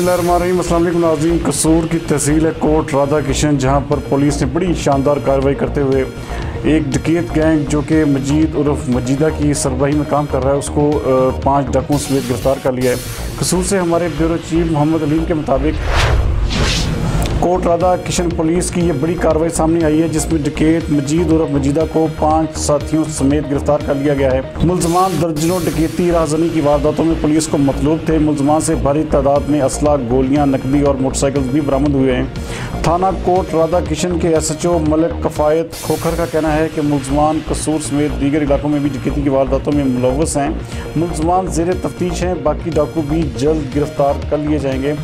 बिस्मिल्लाहिर्रहमानिर्रहीम। अस्सलाम वालेकुम नाज़रीन। कसूर की तहसील है कोट राधा किशन, जहां पर पुलिस ने बड़ी शानदार कार्रवाई करते हुए एक डकैत गैंग जो कि मजीद उर्फ मजीदा की सरबराही में काम कर रहा है, उसको 5 डाकुओं समेत गिरफ्तार कर लिया है। कसूर से हमारे ब्यूरो चीफ मोहम्मद अलीम के मुताबिक कोट राधा किशन पुलिस की ये बड़ी कार्रवाई सामने आई है, जिसमें डकैत मजीद उर्फ मजीदा को 5 साथियों समेत गिरफ्तार कर लिया गया है। मुलजमान दर्जनों डकैती राहज़नी की वारदातों में पुलिस को मतलूब थे। मुलजमान से भारी तादाद में असला, गोलियां, नकदी और मोटरसाइकिल भी बरामद हुए हैं। थाना कोट राधा किशन के SHO मलिक कफ़ायत खोखर का कहना है कि मुलजमान कसूर समेत दीगर इलाकों में भी डकैती की वारदातों में मुलव्वस हैं। मुलजमान ज़ेर तफ्तीश हैं, बाकी डाकू भी जल्द गिरफ्तार कर लिए जाएंगे।